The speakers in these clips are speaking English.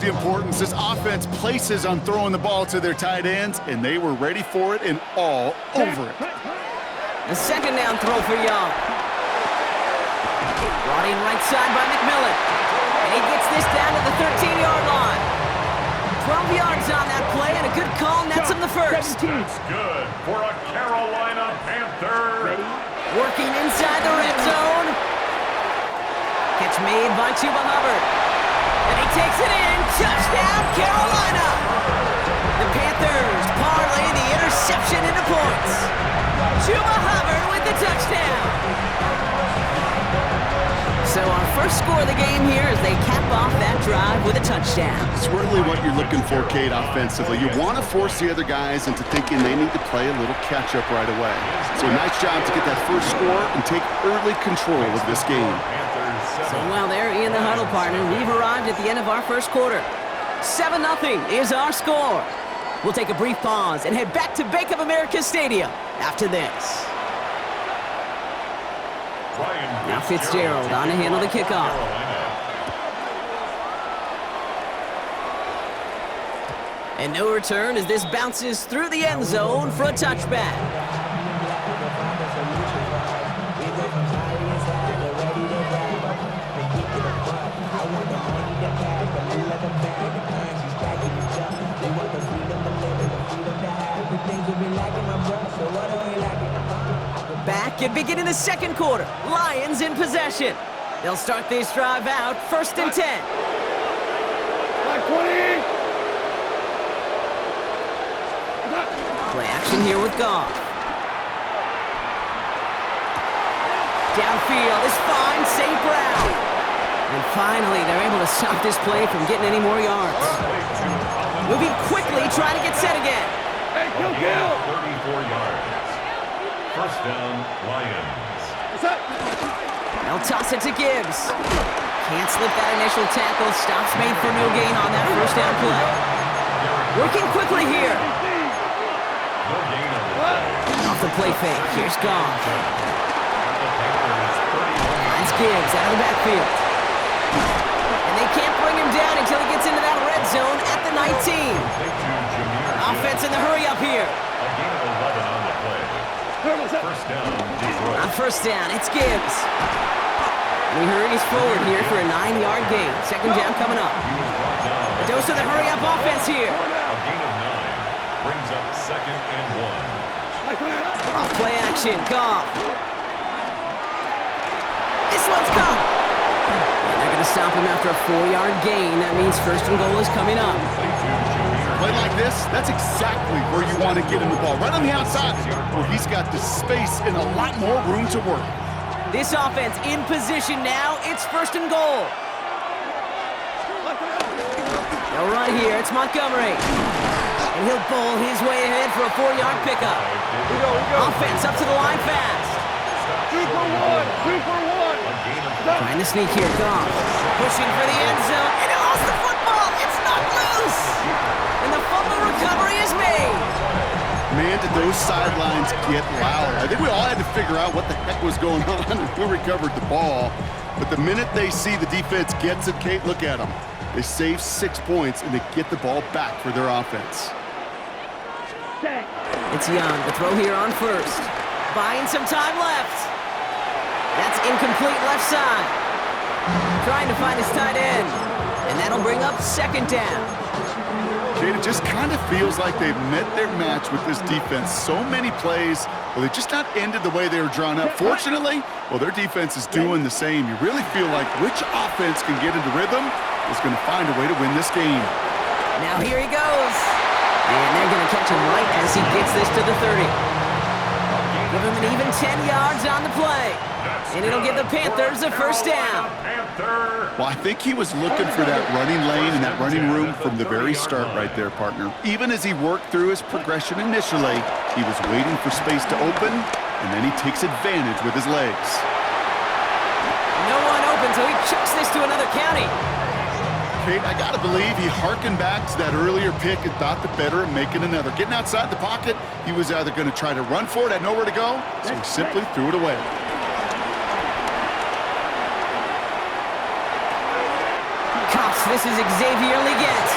The importance this offense places on throwing the ball to their tight ends, and they were ready for it and all over it. The second down throw for Young. Brought in right side by McMillan. And he gets this down to the 13-yard line. 12 yards on that play, and a good call nets him the first. That's good for a Carolina Panther. Working inside the red zone. Catch made by Chuba Hubbard. And he takes it in. Touchdown, Carolina! The Panthers parlay the interception into points. Chuba Hubbard with the touchdown. So our first score of the game here as they cap off that drive with a touchdown. It's really what you're looking for, Kate, offensively. You want to force the other guys into thinking they need to play a little catch-up right away. So nice job to get that first score and take early control of this game. So while they're in the huddle, partner, we've arrived at the end of our first quarter. 7-0 is our score. We'll take a brief pause and head back to Bank of America Stadium after this. Now Fitzgerald on to handle the kickoff. And no return as this bounces through the end zone for a touchback. Back at beginning the second quarter. Lions in possession. They'll start this drive out, 1st and 10. Play action here with Goff. Downfield is fine, St. Brown. And finally, they're able to stop this play from getting any more yards. Moving quickly, trying to get set again. Hey, kill! 34 yards. First down, Lions. They'll toss it to Gibbs. Can't slip that initial tackle. Stops made for no gain on that first down play. Working quickly here. No gain on the play. Off the play fake. Here's Goff. Finds Gibbs out of the backfield. And they can't bring him down until he gets into that red zone at the 19. Offense in the hurry up here. A gain of 11 on the play. First down, Detroit. On first down, it's Gibbs. And he hurries forward here for a 9-yard gain. Second down coming up. A dose of the hurry-up offense here. A gain of 9 brings up 2nd and 1. Off play action, Goff. This one's gone. And they're going to stop him after a 4-yard gain. That means 1st and goal is coming up. Play like this, that's exactly where you want to get him the ball. Right on the outside, where he's got the space and a lot more room to work. This offense in position now. It's 1st and goal. They'll run here. It's Montgomery. And he'll bowl his way ahead for a 4-yard pickup. We go. Offense up to the line fast. 2 for 1. 2 for 1. Trying to sneak here. Goff pushing for the end zone. And he lost the football. It's not loose. And the fumble recovery is made. Man, did those sidelines get loud. I think we all had to figure out what the heck was going on and who recovered the ball. But the minute they see the defense gets it, Kate, look at them. They save 6 points, and they get the ball back for their offense. It's Young. The throw here on first. Buying some time left. That's incomplete left side. Trying to find his tight end. And that'll bring up 2nd down. Kate, it just kind of feels like they've met their match with this defense. So many plays, well, they just not ended the way they were drawn up. Fortunately, well, their defense is doing the same. You really feel like which offense can get into rhythm is going to find a way to win this game. Now here he goes. And they're going to catch him right as he gets this to the 30. Give him an even 10 yards on the play. And it'll give the Panthers a first down. Well, I think he was looking for that running lane and that running room from the very start right there, partner. Even as he worked through his progression initially, he was waiting for space to open, and then he takes advantage with his legs. No one open, so he chucks this to another county. Kate, I got to believe he hearkened back to that earlier pick and thought the better of making another. Getting outside the pocket, he was either going to try to run for it, had nowhere to go, so he simply threw it away. This is Xavier Leggett.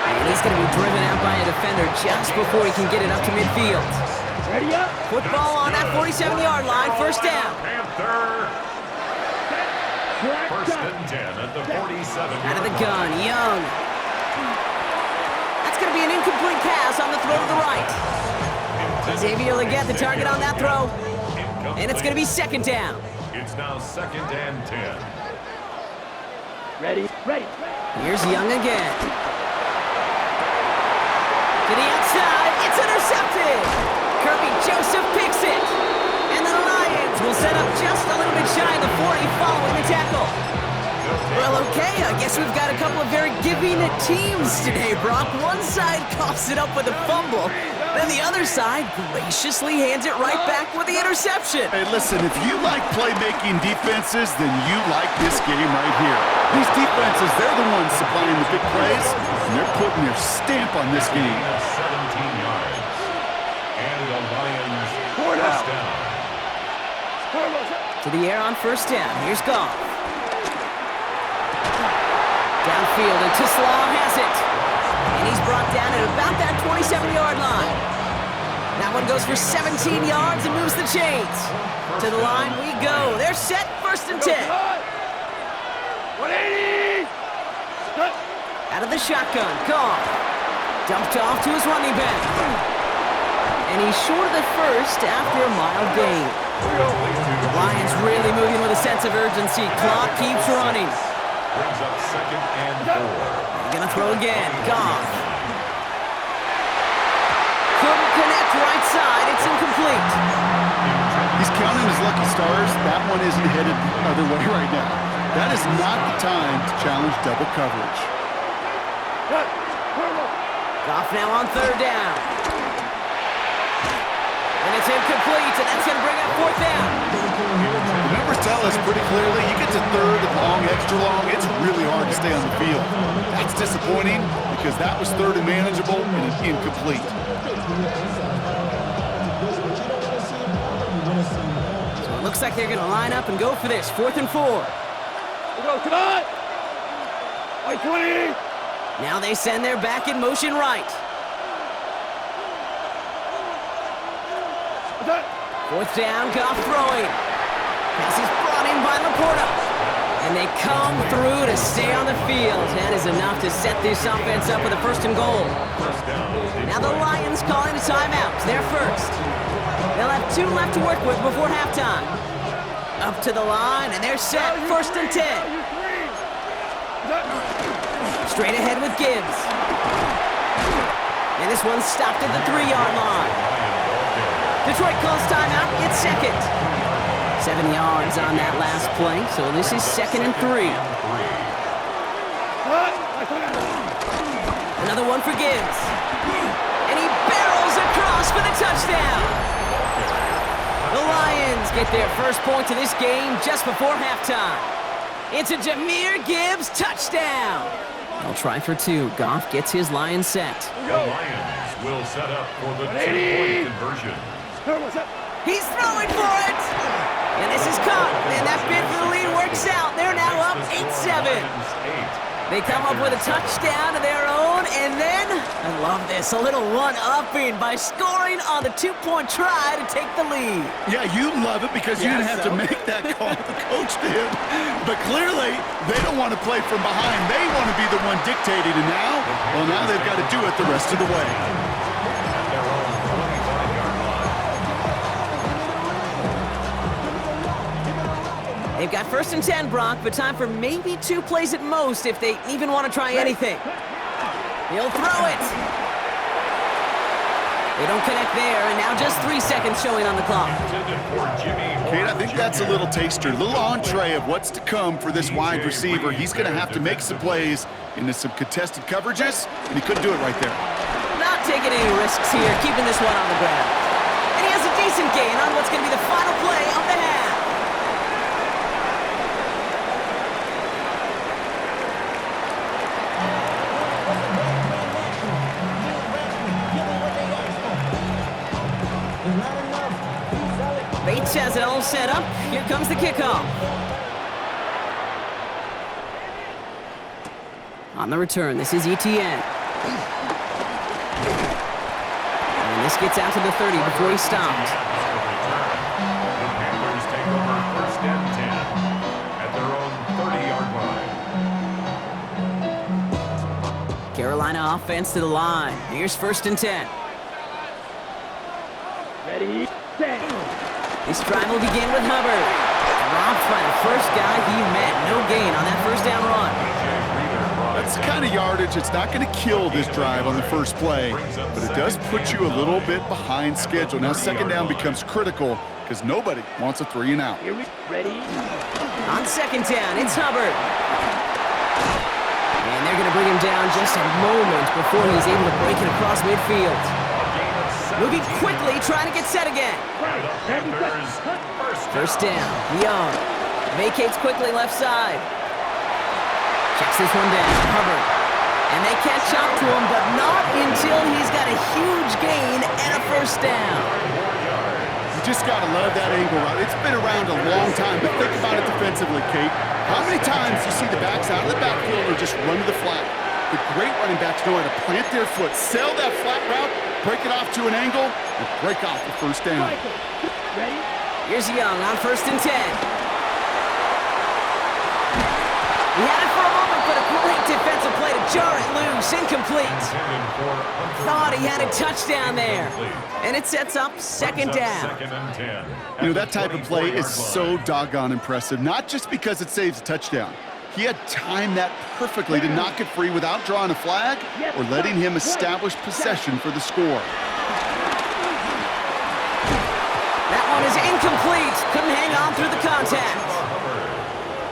And he's going to be driven out by a defender just before he can get it up to midfield. Ready up. Football on that 47-yard line, first down. Panther. First and 10 at the 47. Out of the gun, Young. That's going to be an incomplete pass on the throw to the right. Xavier Leggett, the target on that throw. And it's going to be second down. It's now second and 10. Ready. Here's Young again. To the outside, it's intercepted. Kirby Joseph picks it. And the Lions will set up just a little bit shy of the 40 following the tackle. Well, okay, I guess we've got a couple of very giving teams today, Brock. One side coughs it up with a fumble, then the other side graciously hands it right back with the interception. Hey, listen, if you like playmaking defenses, then you like this game right here. These defenses, they're the ones supplying the big plays, and they're putting their stamp on this game. 17 yards. And the Lions first down. To the air on first down. Here's Goff. Downfield, and Tislaw has it. And he's brought down at about that 27-yard line. That one goes for 17 yards and moves the chains. To the line we go. They're set, first and 10. 180. Out of the shotgun, Goff. Dumped off to his running back. And he's short of the first after a mild gain. Lions really moving with a sense of urgency. Clock keeps running. Brings up second and 4. Gonna throw again. Goff. Couldn't connect right side. It's incomplete. He's counting his lucky stars. That one isn't headed the other way right now. That is not the time to challenge double coverage. Goff now on third down. And it's incomplete, and that's going to bring up fourth down. The numbers tell us pretty clearly, you get to third and long, extra long, it's really hard to stay on the field. That's disappointing because that was third and manageable and it's incomplete. So it looks like they're going to line up and go for this, 4th and 4. Come on. 20. Now they send their back in motion right. 4th down, Goff throwing. Pass is brought in by Laporta. And they come through to stay on the field. That is enough to set this offense up with a 1st and goal. Now the Lions calling a timeout. They're first. They'll have 2 left to work with before halftime. Up to the line, and they're set, 1st and 10. Straight ahead with Gibbs. And this one's stopped at the 3-yard line. Detroit calls timeout. It's second. 7 yards on that last play, so this is 2nd and 3. Another one for Gibbs. And he barrels across for the touchdown. The Lions get their first point of this game just before halftime. It's a Jahmyr Gibbs touchdown. They'll try for 2. Goff gets his line set. The Lions will set up for the 2-point conversion. He's throwing for it! And this is caught, and that bid for the lead works out. They're now up 8-7. They come up with a touchdown of their own, and then, I love this, a little one-upping by scoring on the 2-point try to take the lead. Yeah, you love it because you didn't have to make that call. The coach did. But clearly, they don't want to play from behind. They want to be the one dictating, and now they've got to do it the rest of the way. They've got 1st and 10, Brock, but time for maybe 2 plays at most if they even want to try anything. He'll throw it. They don't connect there, and now just 3 seconds showing on the clock. Kate, I think that's a little taster, a little entree of what's to come for this wide receiver. He's going to have to make some plays into some contested coverages, and he couldn't do it right there. Not taking any risks here, keeping this one on the ground. And he has a decent gain on what's going to be the final play of the half. Bates has it all set up. Here comes the kickoff. On the return, this is ETN. And this gets out to the 30 before he stopped. The Panthers take over first and 10 at their own 30-yard line. Carolina offense to the line. Here's first and 10. Ready, set. This drive will begin with Hubbard. Dropped by the first guy he met. No gain on that first down run. That's the kind of yardage. It's not going to kill this drive on the first play, but it does put you a little bit behind schedule. Now second down becomes critical because nobody wants a 3 and out. Here we ready. On second down, it's Hubbard. And they're going to bring him down just a moment before he's able to break it across midfield. Moving quickly, trying to get set again. First down, Young. Vacates quickly left side. Checks this one down, Hubbard. And they catch up to him, but not until he's got a huge gain and a first down. You just got to love that angle route. It's been around a long time, but think about it defensively, Kate. How many times do you see the backs out of the backfield or just run to the flat? The great running backs know how to plant their foot, sail that flat route, break it off to an angle, and break off the first down. Ready. Here's Young on first and 10. He had it for a moment, but a great defensive play to jar it loose. Incomplete. Thought he had a touchdown there. And it sets up second down. You know, that type of play is so doggone impressive, not just because it saves a touchdown. He had timed that perfectly to knock it free without drawing a flag or letting him establish possession for the score. That one is incomplete. Couldn't hang on through the contact.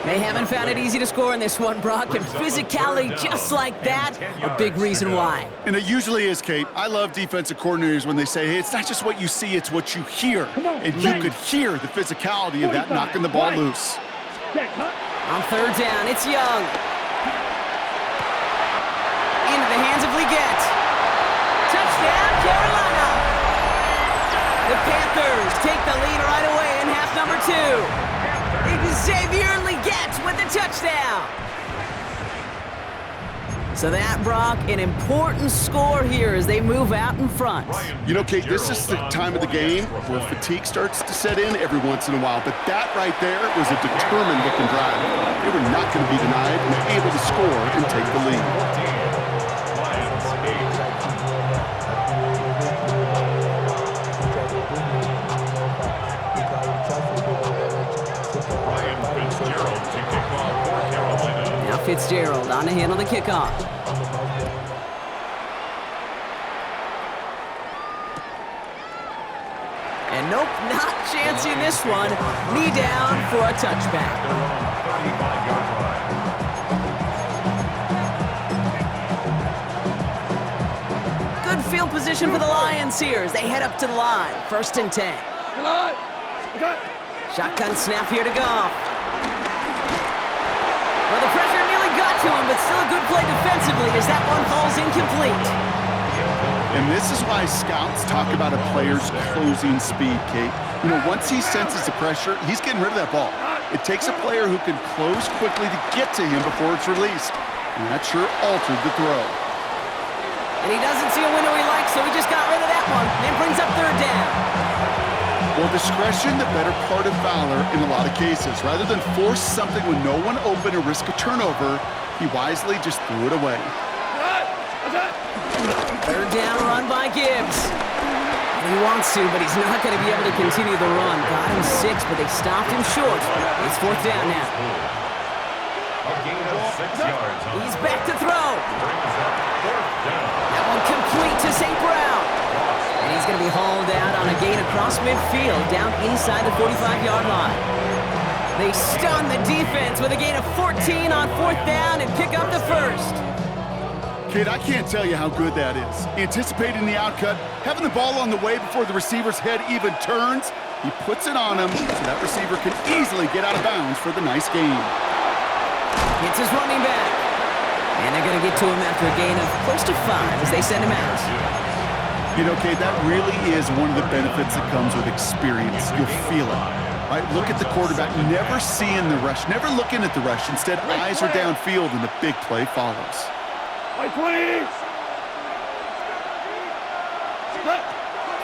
They haven't found it easy to score in this one, Brock, and physicality just like that, a big reason why. And it usually is, Kate. I love defensive coordinators when they say, hey, it's not just what you see, it's what you hear. And you could hear the physicality of that knocking the ball loose. On third down, it's Young. Into the hands of Leggett. Touchdown, Carolina! The Panthers take the lead right away in half number 2. Xavier Leggett with the touchdown. So that, Brock, an important score here as they move out in front. You know, Kate, this is the time of the game where fatigue starts to set in every once in a while, but that right there was a determined-looking drive. They were not going to be denied and able to score and take the lead. Fitzgerald on to handle the kickoff. And nope, not chancing this one. Knee down for a touchback. Good field position for the Lions here as they head up to the line. First and 10. Shotgun snap here to Goff. Well, the pressure nearly got to him, but still a good play defensively as that one falls incomplete. And this is why scouts talk about a player's closing speed, Kate. You know, once he senses the pressure, he's getting rid of that ball. It takes a player who can close quickly to get to him before it's released. And that sure altered the throw. And he doesn't see a window he likes, so he just got rid of that one and brings up third down. Well, discretion, the better part of valor in a lot of cases. Rather than force something when no one open or risk a turnover, he wisely just threw it away. Third down run by Gibbs. He wants to, but he's not going to be able to continue the run. Got him 6, but they stopped him short. It's fourth down now. A gain of 6 yards. He's back to throw. That one complete to St. Brown. And he's going to be hauled out on a gain across midfield, down inside the 45-yard line. They stun the defense with a gain of 14 on fourth down and pick up the first. Kid, I can't tell you how good that is. Anticipating the outcut, having the ball on the way before the receiver's head even turns, he puts it on him so that receiver can easily get out of bounds for the nice gain. It's his running back. And they're going to get to him after a gain of close to 5 as they send him out. You know, Kate, that really is one of the benefits that comes with experience. You'll feel it. Right? Look at the quarterback, never seeing the rush, never looking at the rush. Instead, eyes are downfield and the big play follows. By 20.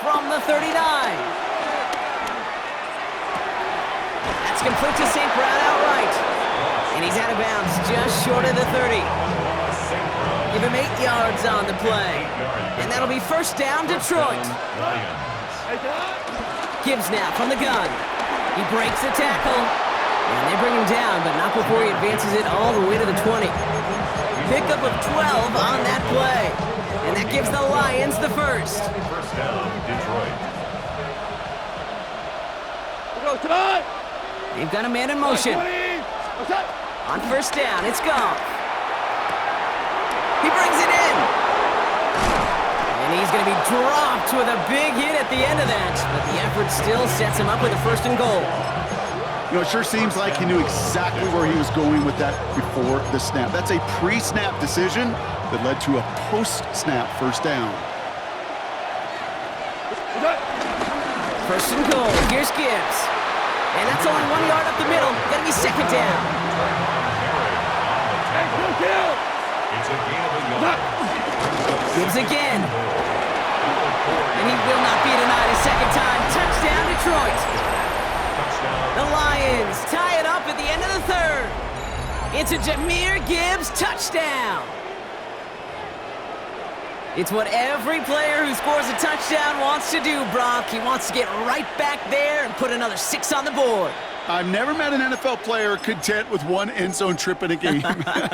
From the 39. That's complete to St. Brown outright. And he's out of bounds just short of the 30. Give him 8 yards on the play. And that'll be first down, Detroit. Gibbs now from the gun. He breaks the tackle. And they bring him down, but not before he advances it all the way to the 20. Pickup of 12 on that play. And that gives the Lions the first. First down, Detroit. They've got a man in motion. On first down, it's gone. He brings it in. And he's going to be dropped with a big hit at the end of that. But the effort still sets him up with a first and goal. You know, it sure seems like he knew exactly where he was going with that before the snap. That's a pre-snap decision that led to a post-snap first down. First and goal. Here's Gibbs. And that's only 1 yard up the middle. Gonna be second down. It's a gain of a yard. Gibbs again. And he will not be denied a second time. Touchdown, Detroit. The Lions tie it up at the end of the third. It's a Jahmyr Gibbs touchdown. It's what every player who scores a touchdown wants to do, Brock. He wants to get right back there and put another 6 on the board. I've never met an NFL player content with one end zone trip in a game.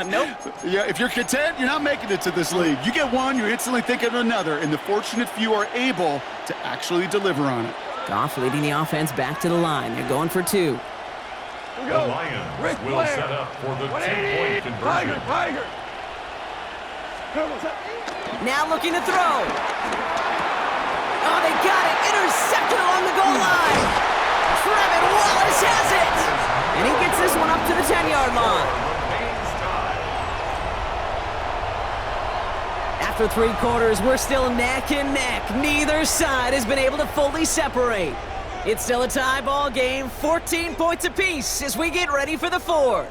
Nope. Yeah, if you're content, you're not making it to this league. You get one, you're instantly thinking of another, and the fortunate few are able to actually deliver on it. Goff leading the offense back to the line. They're going for 2. The Lions will set up for the 2-point conversion. Tiger. Now looking to throw. Oh, they got it. Intercepted along the goal line. Trevin Wallace has it. And he gets this one up to the 10-yard line. After 3 quarters, we're still neck and neck. Neither side has been able to fully separate. It's still a tie ball game, 14 points apiece as we get ready for the 4th.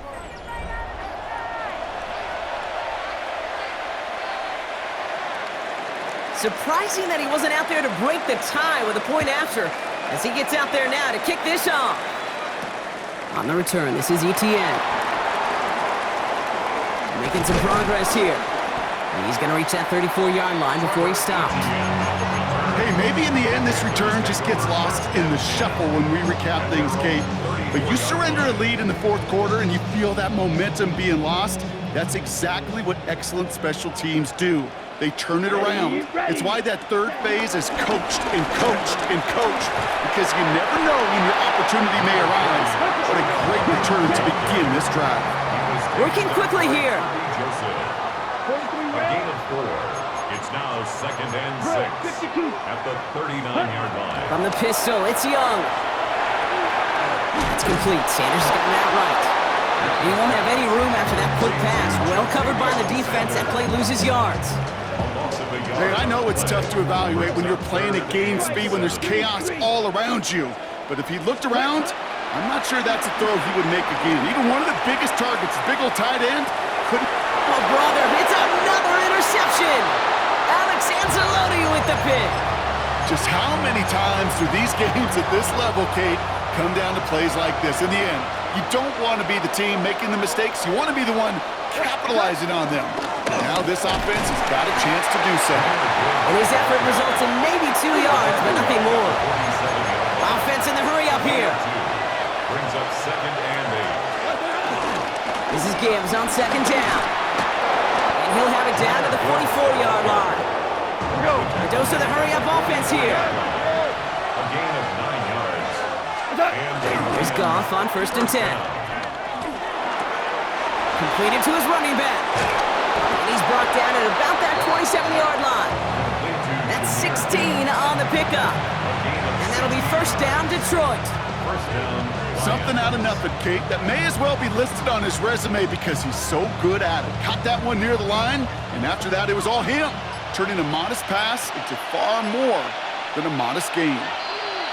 Surprising that he wasn't out there to break the tie with a point after, as he gets out there now to kick this off. On the return, this is Etienne. Making some progress here. And he's going to reach that 34-yard line before he stopped. Hey, maybe in the end this return just gets lost in the shuffle when we recap things, Kate. But you surrender a lead in the 4th quarter and you feel that momentum being lost. That's exactly what excellent special teams do. They turn it around. It's why that third phase is coached and coached and coached, because you never know when your opportunity may arise. What a great return to begin this drive. Working quickly here. A gain of 4. It's now 2nd and 6 at the 39-yard line. From the pistol, it's Young. That's complete. Sanders has gotten that right. He won't have any room after that quick pass. Well covered by the defense. That play loses yards. Hey, I know it's tough to evaluate when you're playing at game speed, when there's chaos all around you. But if he looked around, I'm not sure that's a throw he would make again. Even one of the biggest targets, big old tight end, couldn't... Oh, brother, it's another interception. Alex Anzalone with the pick. Just how many times do these games at this level, Kate, come down to plays like this? In the end, you don't want to be the team making the mistakes. You want to be the one capitalizing on them. Now this offense has got a chance to do so. And his effort results in maybe 2 yards, but nothing more. Offense in the hurry up here. Brings up 2nd and 8. This is Gibbs on 2nd down. And he'll have it down to the 44-yard line. A dose of the hurry up offense here. A gain of 9 yards. And There's Goff on 1st and 10. Completed to his running back. And he's brought down at about that 27-yard line. That's 16 on the pickup. And that'll be first down, Detroit. first down. Something out of nothing, Kate, that may as well be listed on his resume because he's so good at it. Caught that one near the line, and after that it was all him, turning a modest pass into far more than a modest gain.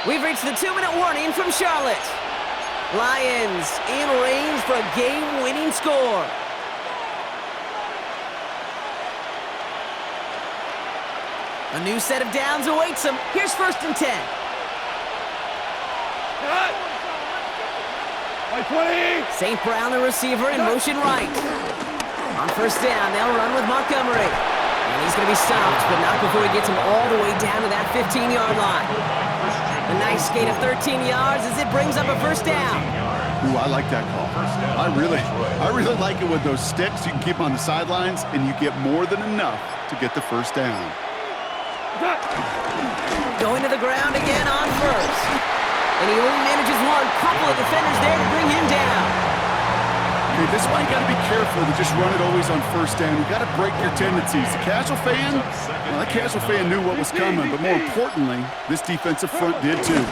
We've reached the 2-minute warning from Charlotte. Lions in range for a game-winning score. A new set of downs awaits them. Here's 1st and 10. Cut. By 20. St. Brown, the receiver, in motion right. On 1st down, they'll run with Montgomery. And he's going to be stopped, but not before he gets him all the way down to that 15-yard line. A nice gain of 13 yards as it brings up a 1st down. Ooh, I like that call. I really like it with those sticks. You can keep them on the sidelines, and you get more than enough to get the 1st down. Going to the ground again on 1st. And he only manages one. Couple of defenders there to bring him down. Okay, this is why you got to be careful to just run it always on 1st down. You got to break your tendencies. The casual fan, well, that casual fan knew what was coming, but more importantly, this defensive front did too.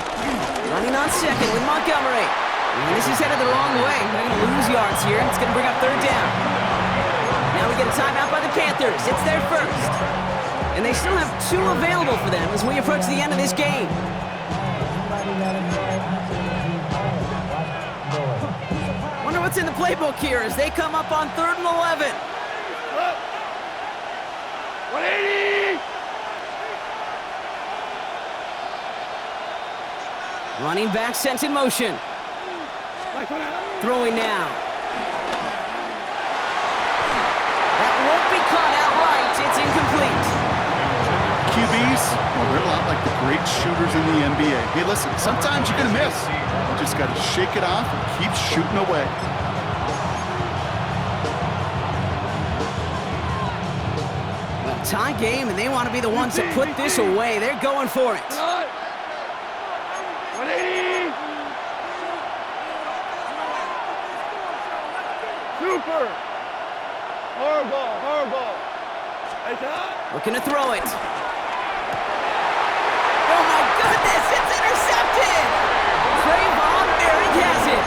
Running on 2nd with Montgomery. And this is headed the wrong way. They're going to lose yards here. It's going to bring up 3rd down. Now we get a timeout by the Panthers. It's their 1st. And they still have 2 available for them as we approach the end of this game. Wonder what's in the playbook here as they come up on 3rd and 11. 180. Running back sent in motion. Throwing now. That won't be caught outright. It's incomplete. QBs, well, they're a lot like the great shooters in the NBA. Hey, listen, sometimes you're going to miss. You just got to shake it off and keep shooting away. Well, tie game, and they want to be the ones to put this away. They're going for it. 180. Super. Horrible. Looking to throw it. Oh my goodness, it's intercepted! Trayvon Merrick has it.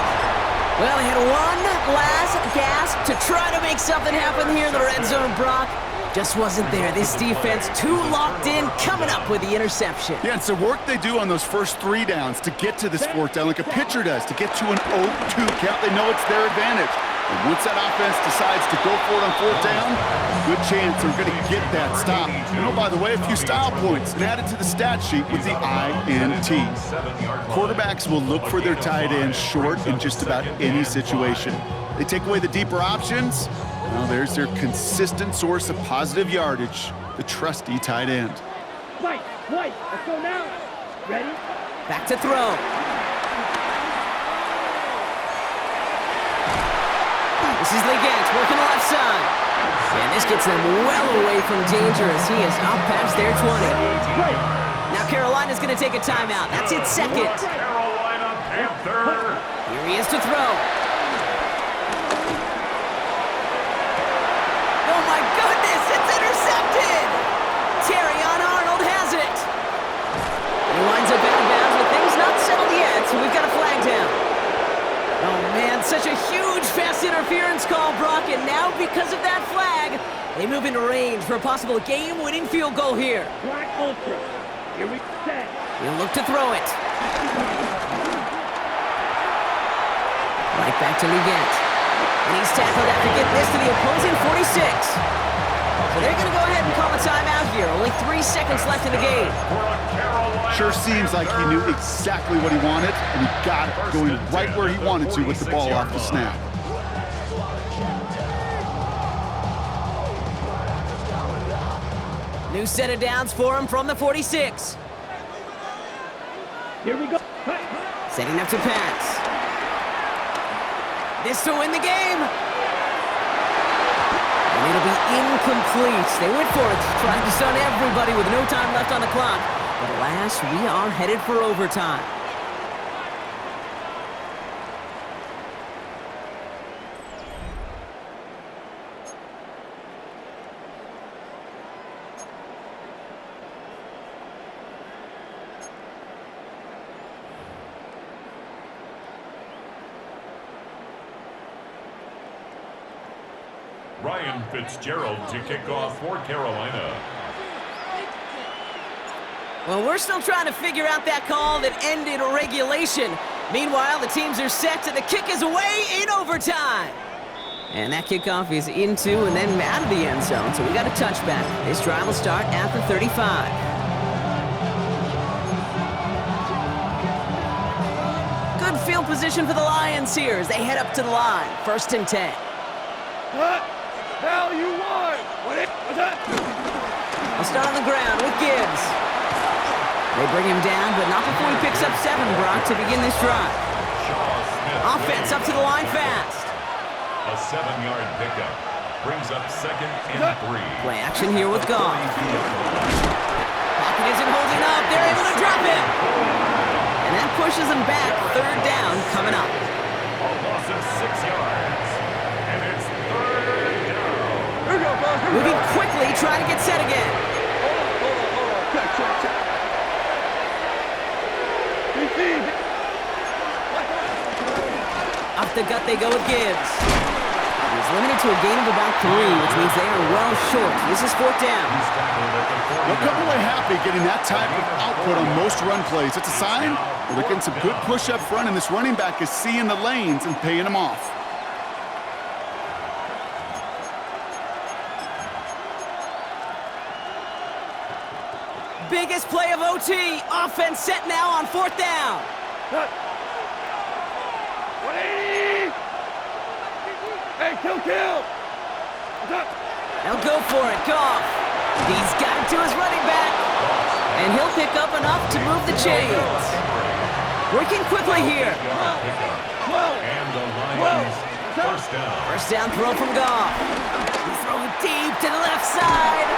Well, he had one last gasp to try to make something happen here in the red zone, Brock. Just wasn't there. This defense too locked in, coming up with the interception. Yeah, it's the work they do on those first 3 downs to get to this 4th down, like a pitcher does, to get to an 0-2 count. They know it's their advantage. And once that offense decides to go for it on 4th down, good chance they're going to get that stop. And oh, by the way, a few style points and added to the stat sheet with the INT. Quarterbacks will look for their tight ends short in just about any situation. They take away the deeper options. Well, there's their consistent source of positive yardage, the trusty tight end. White, let's go now. Ready? Back to throw. This is Legant working the left side. And this gets them well away from danger as he is up past their 20. Now Carolina's going to take a timeout. That's its 2nd. Carolina Panther. Here he is to throw. Oh my goodness, it's intercepted! Terrion Arnold has it. He winds up out of bounds with things not settled yet, so we've got a flag down. Oh man, such a huge pass interference call, Brock, and now because of that flag, they move into range for a possible game-winning field goal here. Black Ultra. Here we set. He'll look to throw it. Right back to Legant. And he's tackled after getting this to the opposing 46. So they're going to go ahead and call a timeout here. Only 3 seconds left in the game. Sure seems like he knew exactly what he wanted, and he got it, going right where he wanted to with the ball off the snap. New set of downs for him from the 46. Here we go. Setting up to pass. This to win the game. And it'll be incomplete. They went for it, trying to stun everybody with no time left on the clock. But alas, we are headed for overtime. Ryan Fitzgerald to kick off for Carolina. Well, we're still trying to figure out that call that ended regulation. Meanwhile, the teams are set and the kick is away in overtime. And that kickoff is into and then out of the end zone, so we got a touchback. This drive will start at the 35. Good field position for the Lions here as they head up to the line. 1st and 10. What? Hell you want? What's that? I'll start on the ground with Gibbs. They bring him down, but not before he picks up 7, Brock, to begin this drive. Offense up to the line fast. A 7-yard pickup brings up 2nd and 3. Play action here with Goff. Pocket isn't holding up. They're able to drop it. And that pushes them back. 3rd down coming up. A loss of 6 yards. And it's 3rd down. Here we go, fellas. Here we Moving go. quickly, trying to get set again. Hold on. Check. DC. Off the gut they go with Gibbs. He's limited to a gain of about 3, which means they are well short. This is 4th down. They'll come away happy getting that type of output on most run plays. It's a sign that they're getting some good push up front, and this running back is seeing the lanes and paying them off. Biggest play of OT. Offense set now on 4th down. 180. Hey, kill. What's up? Now go for it, Goff. He's got it to his running back. And he'll pick up enough to move the chains. Working quickly here. 12. And the Lions 1st down. 1st down throw from Goff. He throws it deep to the left side.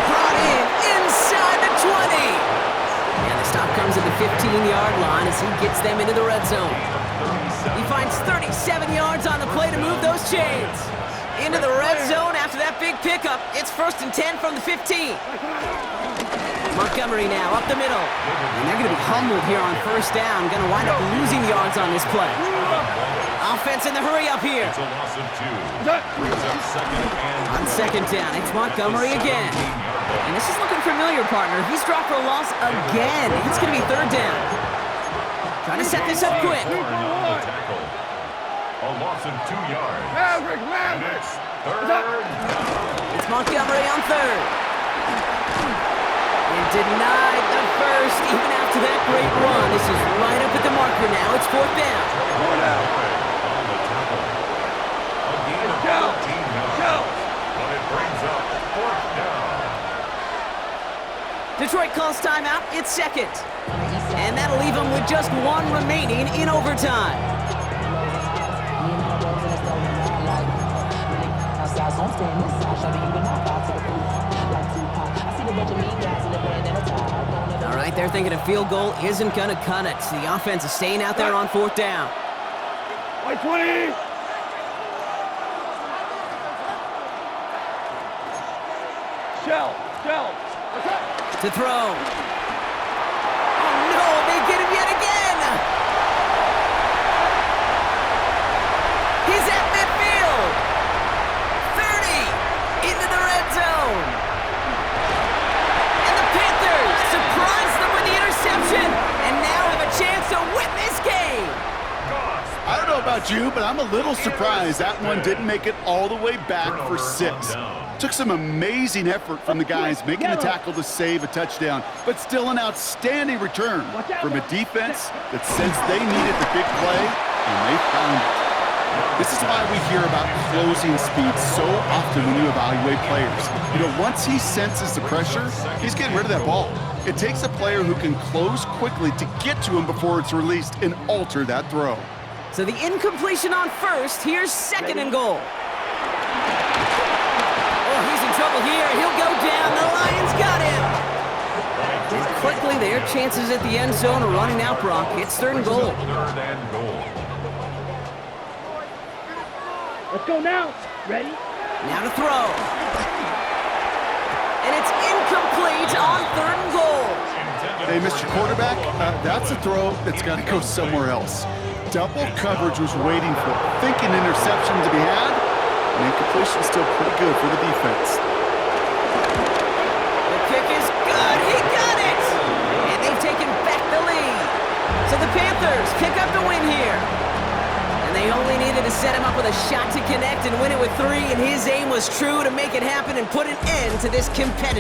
Brought in inside the 20. And the stop comes at the 15-yard line as he gets them into the red zone. He finds 37 yards on the play to move those chains. Into the red zone after that big pickup. It's 1st and 10 from the 15. Montgomery now up the middle. And they're going to be humbled here on 1st down. Going to wind up losing yards on this play. Offense in the hurry up here. It's a loss of 2. Brings up 2nd and On 2nd down, it's Montgomery again. And this is looking familiar, partner. He's dropped for a loss again. It's going to be 3rd down. Trying to set this up quick. on the tackle. A loss of 2 yards. Maverick. And it's 3rd down. It's Montgomery on 3rd. And denied the 1st, even after that great run. This is right up at the marker now. It's 4th down. On the tackle. A gain of 13 yards. But it brings up 4th down. Detroit calls timeout. It's 2nd. And that'll leave them with just 1 remaining in overtime. All right, they're thinking a field goal isn't going to cut it. So the offense is staying out there on 4th down. White 20. Shell. What's up? To throw. Oh, no, they get him yet again. He's at midfield. 30 into the red zone. And the Panthers surprise them with the interception and now have a chance to win this game. I don't know about you, but I'm a little surprised that one didn't make it all the way back for 6. Took some amazing effort from the guys making the tackle to save a touchdown, but still an outstanding return from a defense that sensed they needed the big play, and they found it. This is why we hear about closing speed so often when you evaluate players. You know, once he senses the pressure, he's getting rid of that ball. It takes a player who can close quickly to get to him before it's released and alter that throw. So the incompletion on 1st. Here's 2nd and goal. Oh, he's in trouble here. He'll go down. The Lions got him. And quickly, their chances at the end zone are running out, Brock. It's 3rd and goal. 3rd and goal. Let's go now. Ready? Now to throw. And it's incomplete on 3rd and goal. Hey, Mr. Quarterback, that's a throw that's got to go somewhere else. Double coverage was waiting for it, thinking interception to be had, and incompletion still pretty good for the defense. The kick is good. He got it. And they've taken back the lead. So the Panthers pick up the win here. And they They only needed to set him up with a shot to connect and win it with 3, and his aim was true to make it happen and put an end to this competitive